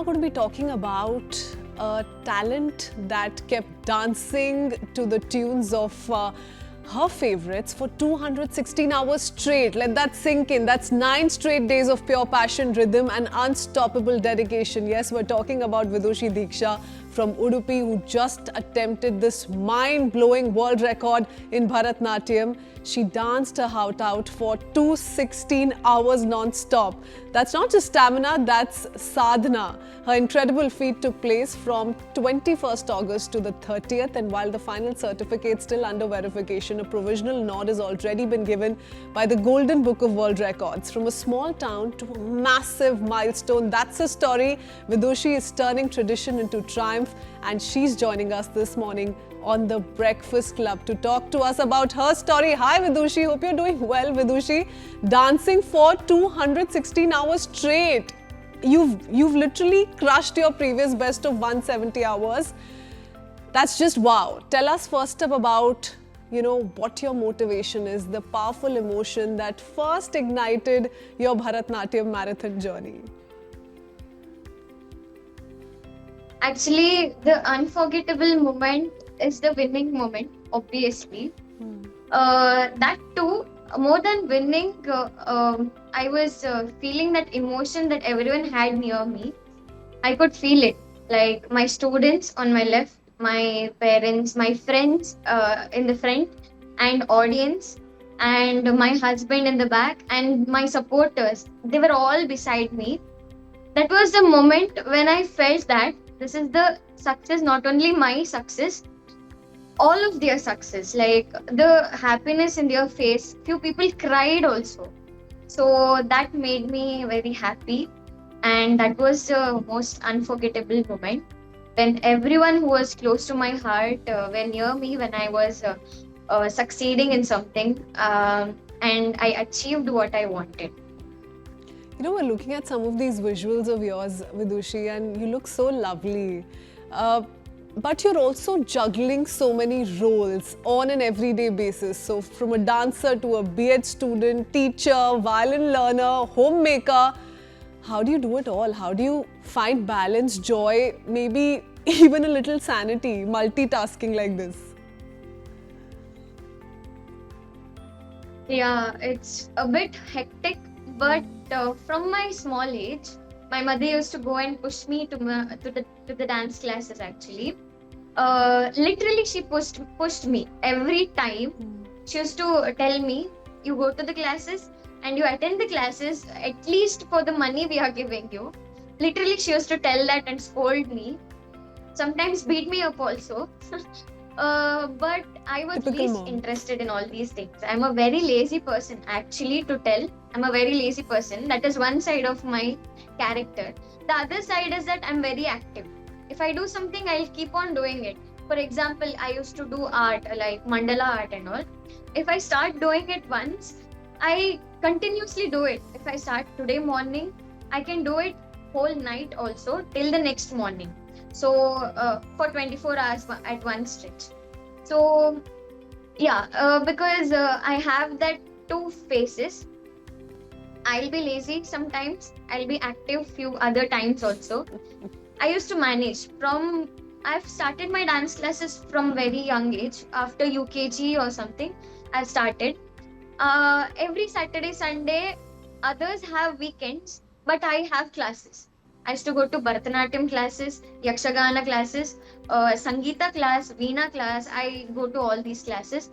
going to be talking about a talent that kept dancing to the tunes of her favorites for 216 hours straight. Let that sink in. That's 9 straight days of pure passion, rhythm, and unstoppable dedication. Yes, we're talking about Vidushi Deeksha from Udupi, who just attempted this mind-blowing world record in Bharatanatyam. She danced her heart out for 216 hours non-stop. That's not just stamina, that's sadhana. Her incredible feat took place from 21st August to the 30th, and while the final certificate is still under verification, a provisional nod has already been given by the Golden Book of World Records. From a small town to a massive milestone, that's her story. Vidushi is turning tradition into triumph, and she's joining us this morning on the Breakfast Club to talk to us about her story. Hi Vidushi, hope you're doing well. Vidushi, dancing for 216 hours straight. You've literally crushed your previous best of 170 hours. That's just wow. Tell us first up about, what your motivation is, the powerful emotion that first ignited your Bharatanatyam marathon journey. Actually, the unforgettable moment is the winning moment, obviously. That too, more than winning, I was feeling that emotion that everyone had near me. I could feel it. Like my students on my left, my parents, my friends in the front, and audience, and my husband in the back, and my supporters. They were all beside me. That was the moment when I felt that this is the success, not only my success, all of their success. Like the happiness in their face, few people cried also. So that made me very happy, and that was the most unforgettable moment when everyone who was close to my heart were near me when I was succeeding in something, and I achieved what I wanted. We're looking at some of these visuals of yours, Vidushi, and you look so lovely. But you're also juggling so many roles on an everyday basis. So from a dancer to a B.Ed student, teacher, violin learner, homemaker, how do you do it all? How do you find balance, joy, maybe even a little sanity, multitasking like this? Yeah, it's a bit hectic, but from my small age, my mother used to go and push me to the dance classes. Actually, literally, she pushed me every time. She used to tell me, "You go to the classes and you attend the classes at least for the money we are giving you." Literally, she used to tell that and scold me. Sometimes beat me up also. But I was Typical least mom. interested in all these things. I'm a very lazy person, actually, to tell. I'm a very lazy person. That is one side of my character. The other side is that I'm very active. If I do something, I'll keep on doing it. For example, I used to do art, like mandala art and all. If I start doing it once, I continuously do it. If I start today morning, I can do it whole night also till the next morning. So for 24 hours at one stretch. So yeah, because I have that two phases. I'll be lazy sometimes, I'll be active few other times also. I used to manage. I've started my dance classes from very young age. After UKG or something, I've started. Every Saturday, Sunday, others have weekends, but I have classes. I used to go to Bharatanatyam classes, Yakshagana classes, Sangeeta class, Veena class. I go to all these classes.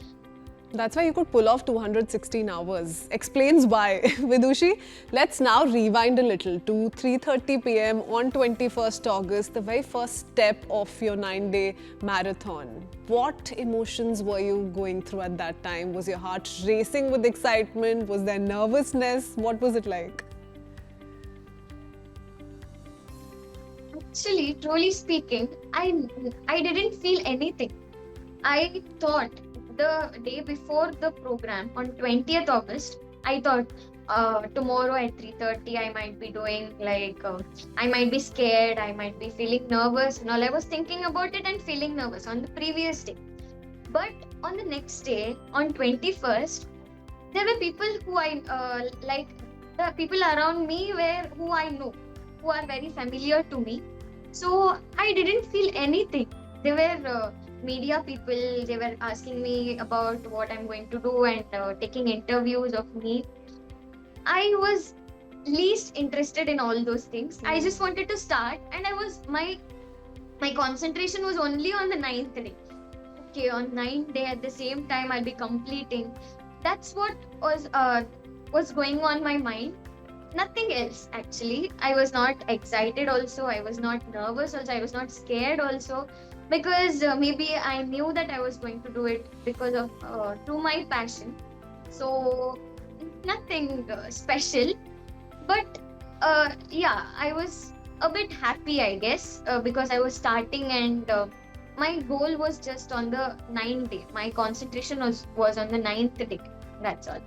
That's why you could pull off 216 hours. Explains why. Vidushi, let's now rewind a little to 3:30 p.m. on 21st August, the very first step of your 9-day marathon. What emotions were you going through at that time? Was your heart racing with excitement? Was there nervousness? What was it like? Actually, truly speaking, I didn't feel anything. I thought the day before the program on 20th August, I thought tomorrow at 3:30 I might be doing I might be scared, I might be feeling nervous and all. I was thinking about it and feeling nervous on the previous day. But on the next day, on 21st, there were people who I the people around me were who I know. who are very familiar to me. So I didn't feel anything. They were media people. They were asking me about what I'm going to do and taking interviews of me. I was least interested in all those things. I just wanted to start, and I was my concentration was only on the ninth day. Okay, on ninth day at the same time I'll be completing. That's what was going on my mind. Nothing else actually. I was not excited also. I was not nervous also. I was not scared also, because maybe I knew that I was going to do it because of to my passion. So nothing special, but yeah, I was a bit happy, I guess, because I was starting, and my goal was just on the ninth day. My concentration was on the ninth day. That's all.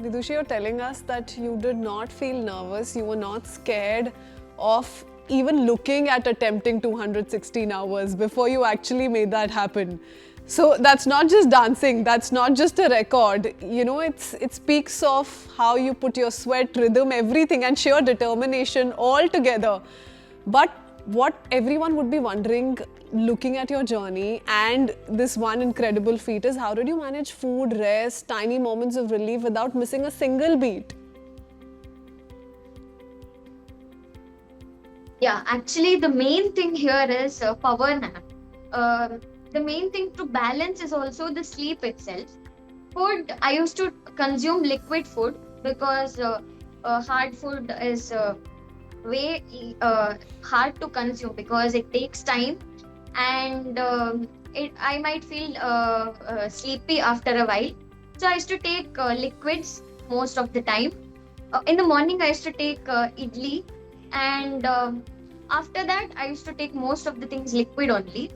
Vidushi, you're telling us that you did not feel nervous, you were not scared of even looking at attempting 216 hours before you actually made that happen. So that's not just dancing, that's not just a record. You know, it speaks of how you put your sweat, rhythm, everything, and sheer determination all together. But what everyone would be wondering, looking at your journey and this one incredible feat, is how did you manage food, rest, tiny moments of relief without missing a single beat? Yeah, actually, the main thing here is power nap. The main thing to balance is also the sleep itself. Food, I used to consume liquid food, because hard food is way hard to consume because it takes time, and I might feel sleepy after a while. So I used to take liquids most of the time. In the morning, I used to take idli, and after that, I used to take most of the things liquid only.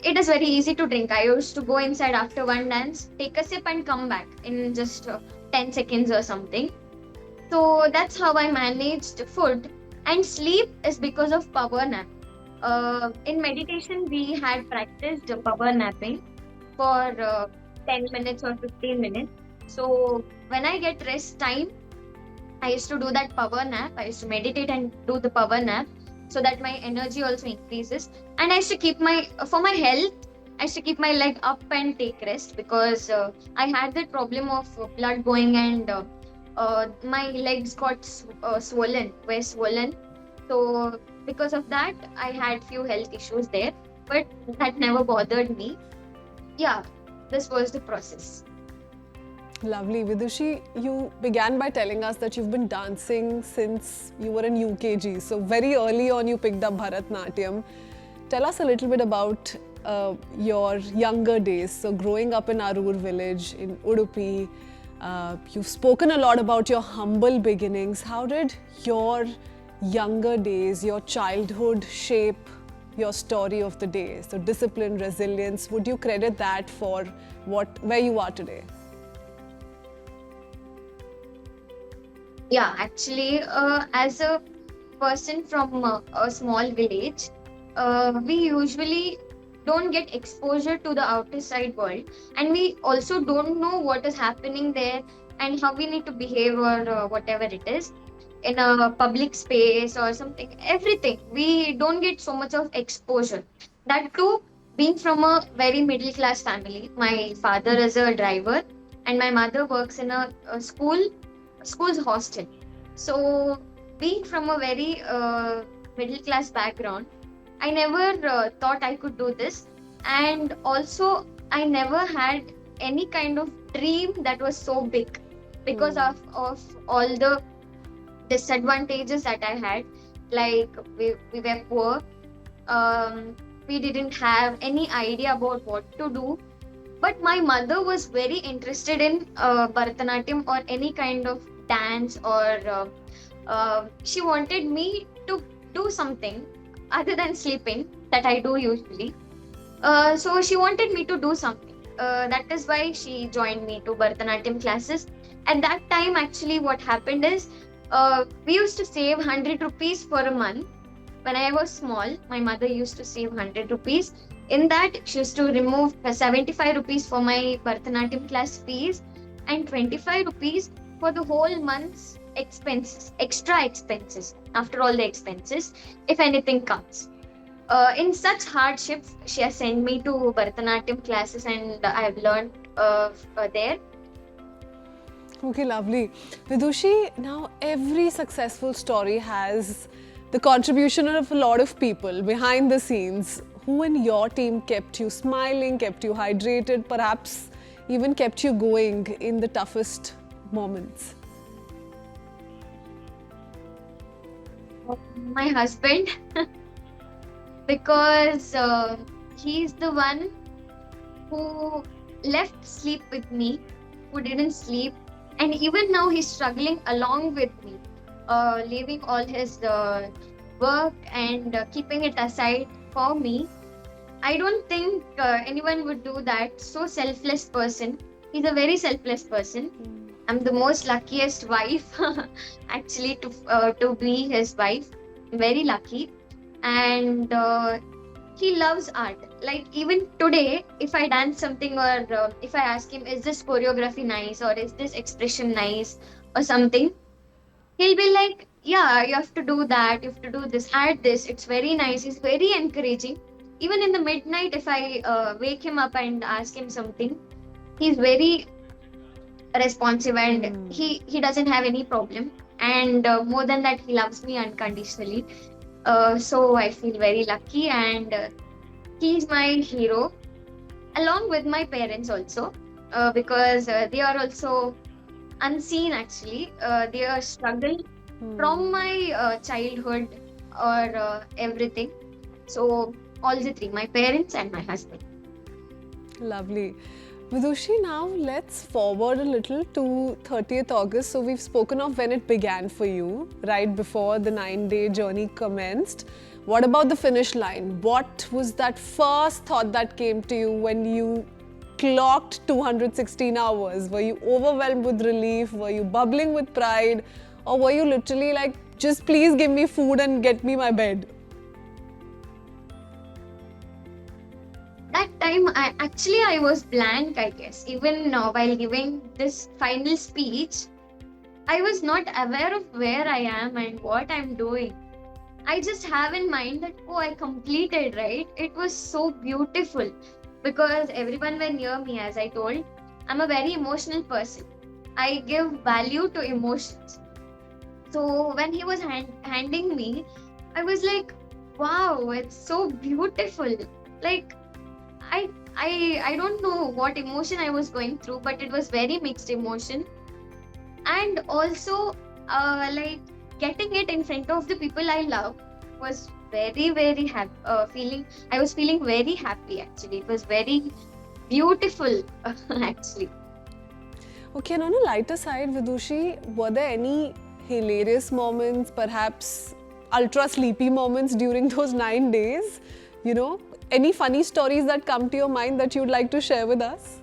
It is very easy to drink. I used to go inside after one dance, take a sip, and come back in just 10 seconds or something. So that's how I managed food. And sleep is because of power nap. In meditation, we had practiced power napping for 10 minutes or 15 minutes. So when I get rest time, I used to do that power nap. I used to meditate and do the power nap, so that my energy also increases. And I used to keep for my health, I used to keep my leg up and take rest, because I had that problem of blood going, and my legs got were swollen. So because of that, I had few health issues there, but that never bothered me. Yeah, this was the process. Lovely. Vidushi, you began by telling us that you've been dancing since you were in UKG. So very early on you picked up Bharatanatyam. Tell us a little bit about your younger days. So growing up in Arur village in Udupi, you've spoken a lot about your humble beginnings. How did your younger days, your childhood shape your story of the day? So discipline, resilience, would you credit that for where you are today? Yeah, actually, as a person from a small village, we usually don't get exposure to the outer side world, and we also don't know what is happening there and how we need to behave, or whatever it is in a public space or something. Everything, we don't get so much of exposure. That too, being from a very middle class family. My father is a driver, and my mother works in a school's hostel. So, being from a very middle class background, I never thought I could do this. And also, I never had any kind of dream that was so big, because of all the disadvantages that I had. Like, we were poor, we didn't have any idea about what to do. But my mother was very interested in Bharatanatyam or any kind of dance, or she wanted me to do something other than sleeping that I do usually. So she wanted me to do something. That is why she joined me to Bharatanatyam classes. At that time, actually, what happened is we used to save 100 rupees for a month. When I was small, my mother used to save 100 rupees. In that, she used to remove 75 rupees for my Bharatanatyam class fees and 25 rupees for the whole month's expenses, extra expenses, after all the expenses, if anything comes. In such hardships, she has sent me to Bharatanatyam classes, and I have learned there. Okay, lovely. Vidushi, now every successful story has the contribution of a lot of people behind the scenes. Who in your team kept you smiling, kept you hydrated, perhaps even kept you going in the toughest moments? My husband, because he's the one who left sleep with me, who didn't sleep, and even now he's struggling along with me, leaving all his work and keeping it aside for me. I don't think anyone would do that. So selfless person. He's a very selfless person. I'm the most luckiest wife, actually, to be his wife. I'm very lucky, and he loves art. Like even today, if I dance something, or if I ask him, is this choreography nice, or is this expression nice, or something, he'll be like, yeah, you have to do that, you have to do this, add this, it's very nice. He's very encouraging. Even in the midnight, if I wake him up and ask him something, he's very responsive, and he doesn't have any problem. And more than that, he loves me unconditionally. So I feel very lucky, and he's my hero, along with my parents also, because they are also unseen, actually. Their struggle from my childhood, or everything. So all the three, my parents and my husband. Lovely. Vidushi, now let's forward a little to 30th August. So we've spoken of when it began for you, right before the 9-day journey commenced. What about the finish line? What was that first thought that came to you when you clocked 216 hours? Were you overwhelmed with relief? Were you bubbling with pride? Or were you literally like, just please give me food and get me my bed? That time, I was blank, I guess. Even while giving this final speech, I was not aware of where I am and what I'm doing. I just have in mind that, oh, I completed, right? It was so beautiful, because everyone were near me, as I told. I'm a very emotional person. I give value to emotions. So when he was handing me, I was like, wow, it's so beautiful. Like, I don't know what emotion I was going through, but it was very mixed emotion. And also, like, getting it in front of the people I love was very, very happy. I was feeling very happy, actually. It was very beautiful, actually. Okay, and on a lighter side, Vidushi, were there any hilarious moments, perhaps ultra sleepy moments during those 9 days? You know, any funny stories that come to your mind that you'd like to share with us?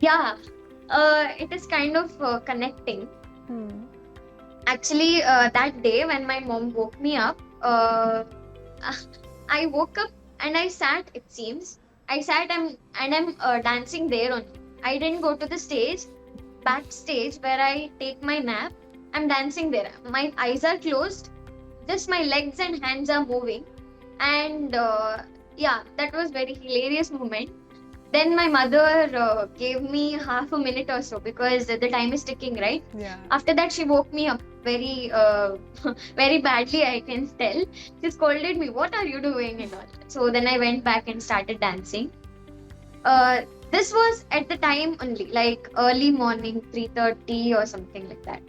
Yeah, it is kind of connecting. Actually, that day when my mom woke me up, I woke up and I sat, it seems. I sat and I'm dancing there only. I didn't go to the stage, backstage where I take my nap. I'm dancing there. My eyes are closed, just my legs and hands are moving. And yeah, that was very hilarious moment. Then my mother gave me half a minute or so, because the time is ticking, right? Yeah. After that, she woke me up very, very badly, I can tell. She scolded me, "What are you doing?" and all. So then I went back and started dancing. This was at the time only, like early morning, 3:30 or something like that.